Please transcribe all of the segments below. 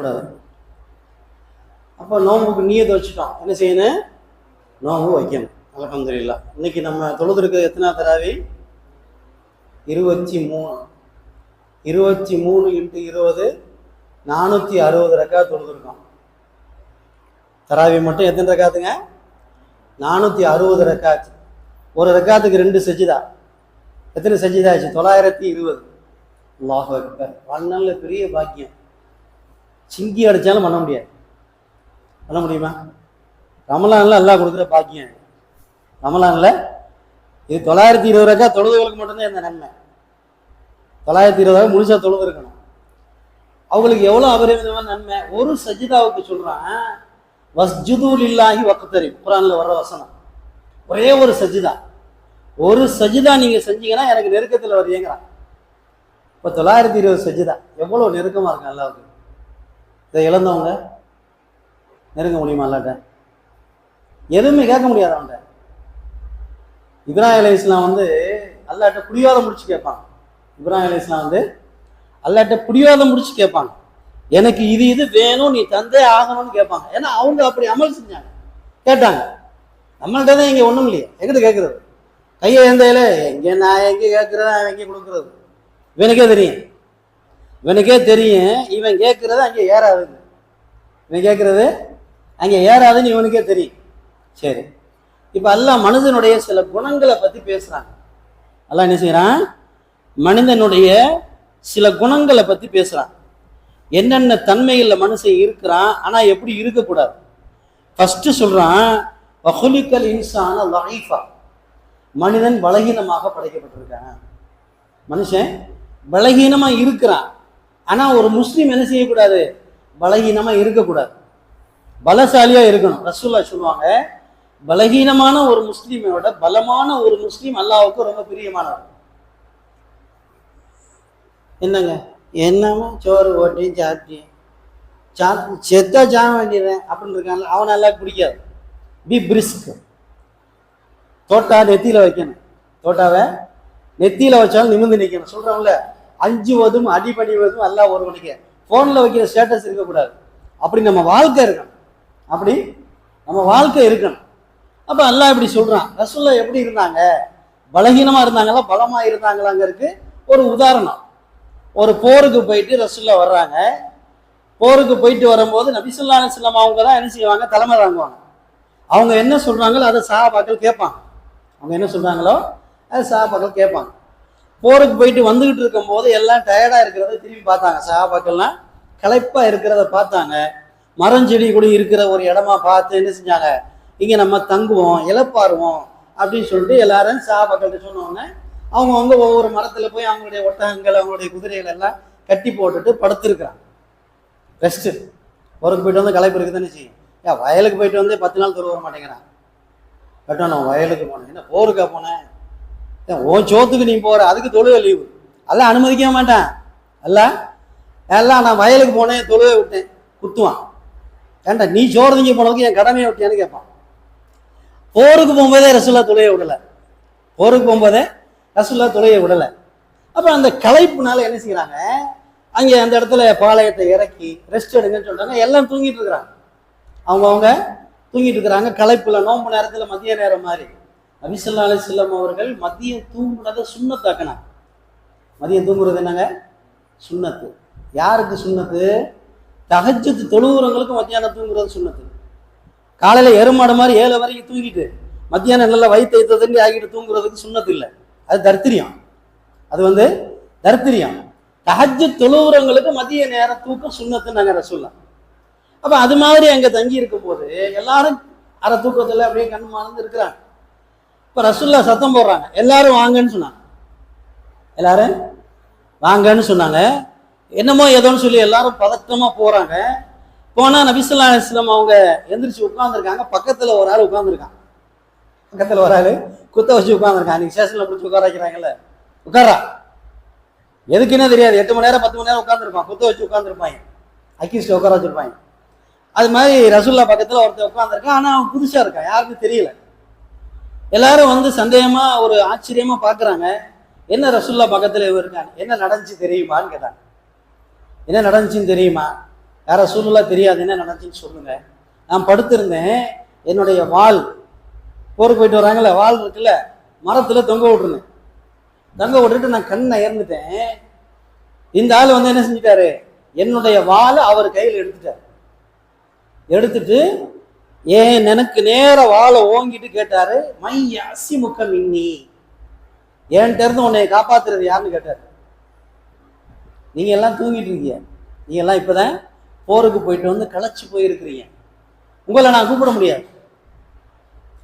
கூடாது. அப்போ நோம்புக்கு நீயத்தை வச்சுட்டோம், என்ன செய்யணும்? நோம்பு வைக்கணும். அல்ஹம்துலில்லாஹ். இன்னைக்கு நம்ம தொழுதுருக்கு எத்தனை தராவி? 23. 23 × 20 460 ரக்காத் தொழுதுருக்கோம். தராவி மட்டும் எத்தனை ரக்காத்துங்க? 460 ரக்காத். ஒரு ரக்காத்துக்கு 2 சஜிதா. எத்தனை சஜிதா ஆச்சு? 920. அல்லாஹு அக்பர். வாழ்நாளில் பெரிய பாக்கியம். சிங்கி அடித்தாலும் பண்ண முடியாது. பண்ண முடியுமா? ரமலானில் அல்லாஹ் கொடுக்குற பாக்கியம். ரமலானில் இது 920 ரக்கா தொழுதுகளுக்கு மட்டும்தான் இந்த நன்மை. 920 முழுசா தொழுது இருக்கணும். அவங்களுக்கு எவ்வளோ அபரிமிதமான நன்மை. ஒரு சஜிதாவுக்கு சொல்றான், வஸ்ஜுது லில்லாஹி வக்தரிப். குர்ஆன்ல வர்ற வசனம். ஒரே ஒரு சஜிதா, ஒரு சஜிதா நீங்க செஞ்சீங்கன்னா எனக்கு நெருக்கத்தில் வருவீங்கிறான். இப்போ 920 சஜிதா எவ்வளோ நெருக்கமாக இருக்கு அல்லாவுக்கு. இதை இழந்தவங்க நெருங்க முடியுமா அல்லாட்ட? எதுவுமே கேட்க முடியாது அவன்கிட்ட. இப்ராஹிம் அலைஹிஸ்ஸலாம் வந்து அல்லாட்ட பிடிவாதம் முடிச்சு கேட்பாங்க. இப்ராஹிம் அலைஹிஸ்ஸலாம் வந்து அல்லாட்ட பிடிவாதம் முடிச்சு கேட்பாங்க. எனக்கு இது இது வேணும், நீ தந்தே ஆகணும்னு கேட்பாங்க. ஏன்னா அவங்க அப்படி அமல் செஞ்சாங்க, கேட்டாங்க. நம்மள்கிட்ட தான் இங்கே ஒன்றும் இல்லையே, எங்கிட்ட கேட்கறது? கையை எந்தையில எங்கே நான் எங்கே கேட்கறத அவன் எங்கே கொடுக்குறது? இவனுக்கே தெரியும், இவனுக்கே தெரியும் இவன் கேட்கறது அங்கே ஏறாதுன்னு. இவன் கேட்கறது அங்கே ஏறாதுன்னு இவனுக்கே தெரியும். சரி, இப்போ அல்லாஹ் மனிதனுடைய சில குணங்களை பற்றி பேசுகிறாங்க. அல்லாஹ் என்ன செய்கிறான்? மனிதனுடைய சில குணங்களை பற்றி பேசுகிறான். என்னென்ன தன்மைகளில் மனுஷன் இருக்கிறான், ஆனால் எப்படி இருக்கக்கூடாது. ஃபஸ்ட்டு சொல்கிறான், வஹுலிக்கல் இன்சான லஈஃபா. மனிதன் பலகீனமாக படைக்கப்பட்டிருக்கான். மனுஷன் பலகீனமாக இருக்கிறான். ஆனால் ஒரு முஸ்லீம் என்ன செய்யக்கூடாது? பலகீனமாக இருக்கக்கூடாது, பலசாலியாக இருக்கணும். ரசூலுல்லாஹ் சொல்லுவாங்க, பலகீனமான ஒரு முஸ்லீமை விட பலமான ஒரு முஸ்லீம் அல்லாஹ்வுக்கு ரொம்ப பிரியமானவர். என்னங்க, என்னமா சோறு ஓட்டி சாப்பிட்டு செத்தா சாக வேண்டியவன் அப்படின்னு இருக்கான்ல, அவன் நல்லா பிடிக்காது. பி பிரிஸ்க். தோட்டா நெத்தியில் வைக்கணும். தோட்டாவை நெத்தியில் வச்சாலும் நிமிர்ந்து நிற்கணும். சொல்கிறோம்ல, அஞ்சுவதும் அடிபணிவதும் அல்லாஹ் ஒருவனுக்கு. ஃபோனில் வைக்கிற ஸ்டேட்டஸ் இருக்கக்கூடாது. அப்படி நம்ம வாழ்க்கை இருக்கணும். அப்படி நம்ம வாழ்க்கை இருக்கணும். அப்போ அல்லாஹ் இப்படி சொல்கிறான். ரசூலுல்லாஹ் எப்படி இருந்தாங்க? பலகீனமாக இருந்தாங்களா, பலமாக இருந்தாங்களாங்கிறதுக்கு ஒரு உதாரணம். ஒரு போருக்கு போயிட்டு ரசூலுல்லாஹ் வர்றாங்க. போருக்கு போயிட்டு வரும்போது நபி ஸல்லல்லாஹு அலைஹி வஸல்லம் அவங்க தான் என்ன செய்வாங்க? தலைமை தாங்குவாங்க. அவங்க என்ன சொல்கிறாங்களோ அதை சஹாபாக்கள் கேட்பாங்க. அவங்க என்ன சொல்கிறாங்களோ அதை சஹாபாக்கள் கேட்பாங்க. போருக்கு போயிட்டு வந்துக்கிட்டு இருக்கும்போது எல்லாம் டயர்டாக இருக்கிறத திரும்பி பார்த்தாங்க. சஹாபாக்கள்லாம் களைப்பாக இருக்கிறத பார்த்தாங்க. மரஞ்செடி கூட இருக்கிற ஒரு இடமா பார்த்து என்ன செஞ்சாங்க? இங்கே நம்ம தங்குவோம், இளப்பாருவோம் அப்படின்னு சொல்லிட்டு எல்லாரும் சஹாபாக்கள்கிட்ட சொன்னோன்னே அவங்க ஒவ்வொரு மரத்தில் போய் அவங்களுடைய ஒட்டகங்கள், அவங்களுடைய குதிரைகள் எல்லாம் கட்டி போட்டுட்டு படுத்துருக்குறாங்க. ரெஸ்ட்டு. போருக்கு போயிட்டு வந்து களைப்பு இருக்குது தானே செய்யும். ஏன் வயலுக்கு போயிட்டு வந்து 10 நாள் தொழுவ மாட்டேங்கிறான். கட்டணும், நான் வயலுக்கு போனேன். என்ன போருக்கா போனேன்? ஓ சோத்துக்கு நீ போகிற, அதுக்கு தொழுவ லீவு. எல்லாம் அனுமதிக்க மாட்டான். எல்லாம் நான் வயலுக்கு போனேன், தொழுவை விட்டேன், குத்துவான். ஏன்டா நீ சோறு திங்க போனதுக்கு என் கடமையை விட்டியான்னு கேட்பான். போருக்கு போகும்போதே ரசூலுல்லாஹ் தொழுகையை விடலை. போருக்கு போகும்போதே ரசூலுல்லாஹ் தொழுகையை விடலை. அப்போ அந்த களைப்புனால என்ன செய்கிறாங்க? அங்கே அந்த இடத்துல பாளையத்தை இறக்கி ரெஸ்ட் எடுங்கன்னு சொல்கிறாங்க. எல்லாம் தூங்கிட்டு இருக்கிறாங்க. அவங்க தூங்கிட்டு இருக்கிறாங்க. களைப்புல நோம்பு நேரத்தில் மதிய நேரம் மாதிரி நபி ஸல்லல்லாஹு அலைஹி வஸல்லம் அவர்கள் மதியம் தூங்குனதை சுன்னத்தாக்கினாங்க. மதியம் தூங்குறது என்னங்க? சுன்னத்து. யாருக்கு சுன்னத்து? தஹஜ்ஜுத் தொழுகிறவங்களுக்கு மத்தியானம் தூங்குறது சுன்னத்து. காலையில் எருமாடு மாதிரி 7 வரைக்கும் தூங்கிட்டு மத்தியானம் நல்லா வயிற்று தண்ணி ஆகிட்டு தூங்குறதுக்கு சுன்னத்து இல்லை. அது தர்த்திரியம். அது தர்த்திரியம். தஹஜ்ஜுத் தொழுகிறவங்களுக்கு மதிய நேரம் தூக்கம் சுன்னத்துன்னாங்க ரசூலுல்லாஹ். அப்போ அது மாதிரி அங்கே தங்கி இருக்கும் போது எல்லாரும் அரை தூக்கத்தில் அப்படியே கண் மறந்து இருக்கிறாங்க. இப்போ ரசூலுல்லாஹ் சத்தம் போடுறாங்க, எல்லாரும் வாங்கன்னு சொன்னாங்க. எல்லாரும் வாங்கன்னு சொன்னாங்க. என்னமோ ஏதோன்னு சொல்லி எல்லாரும் பதட்டமாக போகிறாங்க. போனால் நபி ஸல்லல்லாஹு அலைஹி வஸல்லம் அவங்க எந்திரிச்சு உட்காந்துருக்காங்க. பக்கத்தில் ஒரு ஆள் உட்காந்துருக்கான். பக்கத்தில் ஒரு ஆள் குத்த வச்சு உட்காந்துருக்கான். அன்றைக்கி ஸ்டேஷனில் பிடிச்சி உட்கார வைக்கிறாங்கல்ல, உட்காரா. எதுக்குன்னே தெரியாது. 8 மணி நேரம் 10 மணி நேரம் உட்காந்துருப்பான். குத்த வச்சு உட்காந்துருப்பாங்க, அக்கீஸ்ட்டு உட்கார வச்சுருப்பாங்க. அது மாதிரி ரசூலுல்லாஹ் பக்கத்தில் ஒருத்தர் உட்காந்துருக்கான். ஆனால் அவன் புதுசாக இருக்கான், யாருக்கும் தெரியல. எல்லாரும் சந்தேகமாக ஒரு ஆச்சரியமாக பார்க்குறாங்க. என்ன ரசூலுல்லாஹ் பக்கத்தில் இவன் இருக்கான், என்ன நடந்துச்சு தெரியுமான்னு கேட்டாங்க. என்ன நடந்துச்சுன்னு தெரியுமா? யார ரசூலுல்லாஹ் தெரியாது, என்ன நடந்துச்சுன்னு சொல்லுங்க. நான் படுத்திருந்தேன், என்னுடைய வாள், போருக்கு போயிட்டு வராங்கல்ல, வாள் இருக்குல்ல, மரத்துல தொங்க விட்டுருந்தேன். தொங்க விட்டுட்டு நான் கண்ணை இறந்துட்டேன். இந்த ஆள் வந்து என்ன செஞ்சிட்டாரு, என்னுடைய வாளை அவர் கையில் எடுத்துட்டார். எடுத்துட்டு எனக்கு நேர வாளை ஓங்கிட்டு கேட்டாரு, மை அசி முக்கம் இன்னி, என்கிட்ட இருந்து உன்னை காப்பாத்துறது யாருன்னு கேட்டாரு. நீங்க எல்லாம் தூங்கிட்டு இருக்கீங்க, நீங்க எல்லாம் இப்பதான் போருக்கு போயிட்டு வந்து களைச்சு போயிருக்கிறீங்க, உங்களை நான் கூப்பிட முடியாது.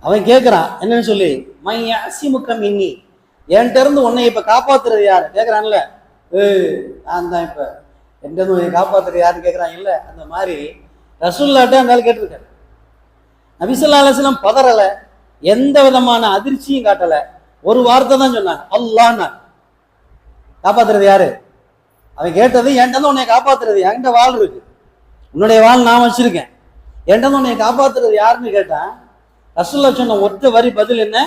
அவன் கேட்கிறான் என்னன்னு சொல்லி, மை அசி முக்கம் இன்னி, என்கிட்ட இருந்து உன்னை இப்ப காப்பாத்துறது யாரு கேட்கிறான்ல, நான் தான் இப்ப என்கிட்ட இருந்து உன்னை காப்பாத்துறது யாருன்னு கேட்கிறான் இல்ல. அந்த மாதிரி ரசூலுல்லாஹ்ட்ட அந்த ஆள் கேட்டிருக்காரு. நபி ஸல்லல்லாஹு அலைஹி வஸல்லம் பதறல, எந்த விதமான அதிர்ச்சியும் காட்டல, ஒரு வார்த்தை தான் சொன்னாங்க, அல்லாஹ்னா. காப்பாத்துறது யாரு? அவன் கேட்டது, என்கிட்ட உன்னை காப்பாத்துறது, என்கிட்ட வாள் இருக்கு, உன்னுடைய வாள் நான் வச்சிருக்கேன், என்கிட்ட உன்னை காப்பாத்துறது யாருன்னு கேட்டான். ரசூலுல்லாஹ் சொன்ன ஒற்றை வரி பதில் என்ன,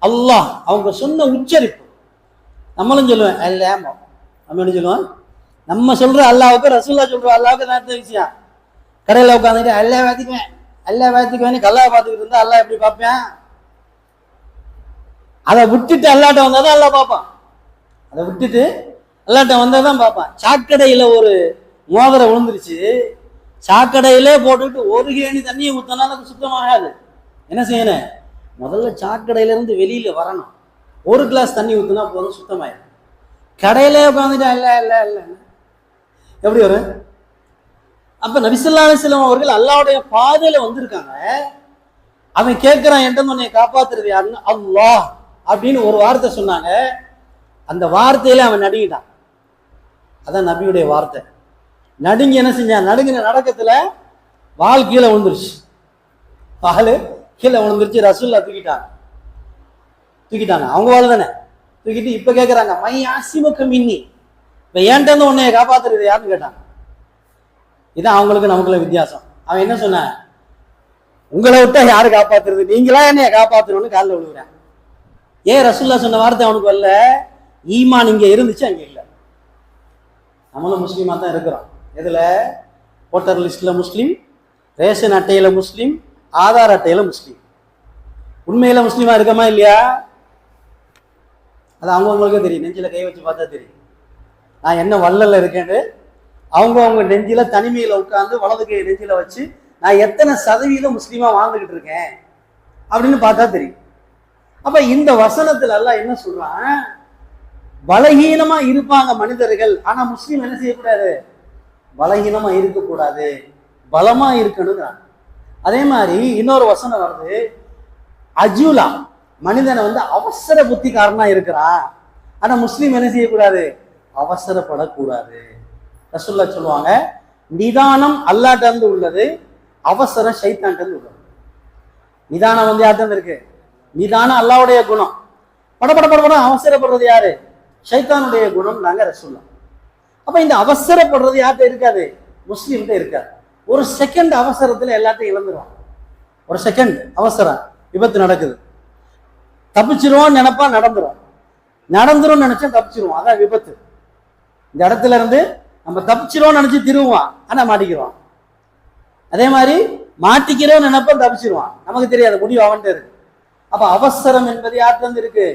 அல்லாஹ். அவங்க சொன்ன உச்சரிப்பு. நம்மளும் சொல்லுவேன் அல்லாஹ், நம்ம என்ன சொல்லுவோம், நம்ம சொல்ற அல்லாவுக்கு ரசூலுல்லாஹ் சொல்ற அல்லாவுக்கு தான் விஷயம். கடையில் உட்காந்துட்டு அல்லாஹ் வாத்திக்குவேன், அல்லாஹ் வாத்திக்குவேன், கல்லாவை பார்த்துக்கிட்டு இருந்தா அல்லாஹ் எப்படி பார்ப்பேன்? அதை விட்டுட்டு அல்லாட்ட வந்தாதான் அல்லாஹ் பார்ப்பான். அதை விட்டுட்டு அல்லாட்ட வந்தாதான் பார்ப்பான். சாக்கடையில ஒரு மோதிரம் விழுந்துருச்சு, சாக்கடையிலே போட்டுக்கிட்டு ஒரு கேணி தண்ணியை ஊற்றினா அது சுத்தமாகாது. என்ன செய்யணும், முதல்ல சாக்கடையில இருந்து வெளியில வரணும். ஒரு கிளாஸ் தண்ணி ஊற்றினா போதும், சுத்தமாயிடும். கடையிலே உட்காந்துட்டு அல்ல அல்ல அல்ல எப்படி வரும்? அப்ப நபி ஸல்லல்லாஹு அலைஹி வஸல்லம் அவர்கள் அல்லாஹ்வுடைய பாதையில வந்திருக்காங்க. அவன் கேட்கிறான், என்கிட்ட உன்னை காப்பாத்துறது யாருன்னு, அல்லாஹ் அப்படின்னு ஒரு வார்த்தை சொன்னாங்க. அந்த வார்த்தையில அவன் நடுங்கிட்டான். அதான் நபியுடைய வார்த்தை. நடுங்கி என்ன செஞ்சான், நடுங்கின நடக்கத்துல வாள் கீழே விழுந்துருச்சு. வாள் கீழே விழுந்துருச்சு. ரசூலுல்லாஹ் தூக்கிட்டாங்க. அவங்க வாள் தானே தூக்கிட்டு இப்ப கேட்கறாங்க, மை ஆசிமுக்க மின்னி, இப்ப என்கிட்ட இருந்து உன்னை காப்பாத்துறது யாருன்னு கேட்டாங்க. இதான் அவங்களுக்கு நமக்குள்ள வித்தியாசம். அவன் என்ன சொன்ன, உங்களை விட்டா யாரு காப்பாத்துறது, நீங்களா என்னைய காப்பாத்தணும்னு காலில் விழுகிறேன். ஏன் ரசூலுல்லாஹ் சொன்ன வார்த்தை அவனுக்கு வரல, ஈமான் இங்க இருந்துச்சு, அங்க இல்லை. நம்மளும் முஸ்லீமா தான் இருக்கிறோம். எதுல, ஓட்டர் லிஸ்ட்ல முஸ்லீம், ரேஷன் அட்டையில முஸ்லீம், ஆதார் அட்டையில முஸ்லீம். உண்மையில முஸ்லீமா இருக்கமா இல்லையா? அது அவங்கவுங்களுக்கே தெரியும். நெஞ்சில கை வச்சு பார்த்தா தெரியும் நான் என்ன வல்லல்ல இருக்கேன்னு. அவங்க நெஞ்சில தனிமையில உட்கார்ந்து வலது கை நெஞ்சில வச்சு நான் எத்தனை சதவீதம் முஸ்லீமா வாழ்ந்துகிட்டு இருக்கேன் அப்படின்னு பார்த்தா தெரியும். அப்ப இந்த வசனத்துல எல்லாம் என்ன சொல்றான், பலகீனமா இருப்பாங்க மனிதர்கள், ஆனா முஸ்லீம் என்ன செய்யக்கூடாது, பலகீனமா இருக்கக்கூடாது, பலமா இருக்கணும். அதே மாதிரி இன்னொரு வசனம் வருது, அஜூலா, மனிதனை வந்து அவசர புத்திக்காரனா இருக்கிறான், ஆனா முஸ்லீம் என்ன செய்யக்கூடாது, அவசரப்படக்கூடாது. ரசூலுல்லாஹ் சொல்லுவாங்க, நிதானம் அல்லாஹ்ட்ட இருந்து உள்ளது, அவசரம் ஷைத்தான்ட்ட இருந்து உள்ளது. நிதானம் வந்து யார்ட்ட இருக்கு, நிதானம் அல்லாஹ்வுடைய குணம். படபட அவசரப்படுறது யாரு, ஷைத்தானுடைய குணம். நாங்க ரசூலுல்லாஹ். அப்ப இந்த அவசரப்படுறது யார்கிட்ட இருக்காது, முஸ்லீம்கிட்ட இருக்காது. ஒரு செகண்ட் அவசரத்துல எல்லாத்தையும் இழந்துருவான். ஒரு செகண்ட் அவசரம், விபத்து நடக்குது, தப்பிச்சிருவோம் நினைப்பா, நடந்துரும் நினைச்சா தப்பிச்சிருவோம், அதான் விபத்து. இந்த இடத்துல இருந்து நம்ம தப்பிச்சிருவோம் நினைச்சு திருவுவான், ஆனா மாட்டிக்கிறோம். அதே மாதிரி மாட்டிக்கிறோம் நினைப்ப தப்பிச்சிருவான், நமக்கு தெரியாது, முடிவு அவன்கிட்ட இருக்கு. அப்ப அவசரம் என்பது யார்கிட்ட இருந்து இருக்கு,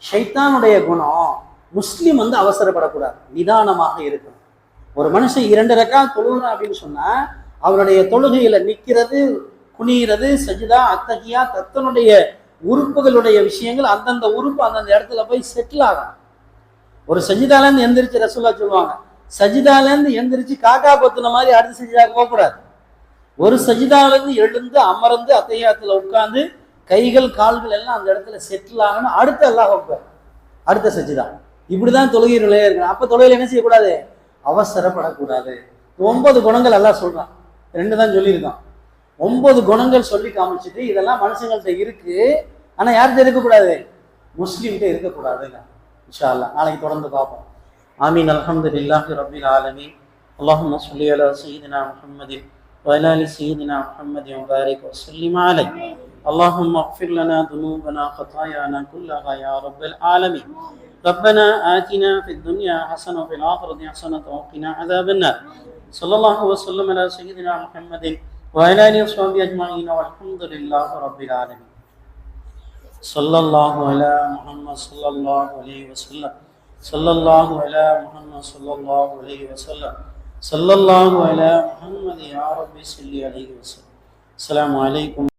ஷைத்தானுடைய குணம். முஸ்லீம் வந்து அவசரப்படக்கூடாது, நிதானமாக இருக்கணும். ஒரு மனுஷன் 2 ரக்காத் தொழுகிறான் அப்படின்னு சொன்னா அவருடைய தொழுகையில நிக்கிறது, குனிகிறது, சஜிதா, அத்தகியா, தத்தனுடைய உறுப்புகளுடைய விஷயங்கள் அந்தந்த உறுப்பு அந்தந்த இடத்துல போய் செட்டில் ஆகணும். ஒரு சஜிதாலேருந்து எந்திரிச்சு ரசூலுல்லாஹ் சொல்லுவாங்க, சஜிதாலேருந்து எந்திரிச்சு காக்கா கொத்துன மாதிரி அடுத்த சஜிதாவுக்கு போகக்கூடாது. ஒரு சஜிதாவிலேருந்து எழுந்து அமர்ந்து அத்தஹியாத்துல உட்கார்ந்து கைகள் கால்கள் எல்லாம் அந்த இடத்துல செட்டில் ஆகணும். அடுத்து அல்லாஹ் அக்பர், அடுத்த சஜிதா. இப்படிதான் தொழுகை நிலையா இருக்கணும். அப்ப தொழுகையில் என்ன செய்யக்கூடாது, அவசரப்படக்கூடாது. 9 குணங்கள் அல்லாஹ் சொல்றான், 2 தான் சொல்லியிருக்கான். 9 குணங்கள் சொல்லி காமிச்சிட்டு இதெல்லாம் மனுஷங்கள்ட்ட இருக்கு, ஆனா யார்கிட்ட இருக்கக்கூடாது, முஸ்லீம்கிட்ட இருக்கக்கூடாது. இன்ஷா அல்லாஹ் நாளைக்கு தொடர்ந்து பார்ப்போம். ஆமீன். அல்ஹம்துலில்லாஹி ரப்பில் ஆலமீன். அல்லாஹும்ம ஸல்லி அலா சய்யிதினா முஹம்மதின் வ அலா ஆலி சய்யிதினா முஹம்மதின் வ பாரிக் வ ஸல்லிம் அலைஹி. அல்லாஹும்ம இக்ஃபிர் லனா துனூபனா கதாயானா குல்லஹா யா ரப்பல் ஆலமீன். ربنا آتنا في الدنيا حسنة وفي الآخرة حسنة وقنا عذاب النار. ஸல்லல்லாஹு வஸல்லம் அலா சய்யிதினா முஹம்மதின் வ அலா ஆலிஹி வஸஹ்பிஹி அஜ்மஈன் வல்ஹம்துலில்லாஹி ரப்பில் ஆலமீன். ஸல்லல்லாஹு அலா முஹம்மத் ஸல்லல்லாஹு அலைஹி வஸல்லம். ஸல்லல்லாஹு அலா முஹம்மத் ஸல்லல்லாஹு அலைஹி வஸல்லம். ஸல்லல்லாஹு அலா முஹம்மத் யா ரப்பி ஸல்லி அலைஹி வஸல்லம். அஸ்ஸலாமு அலைக்கும்.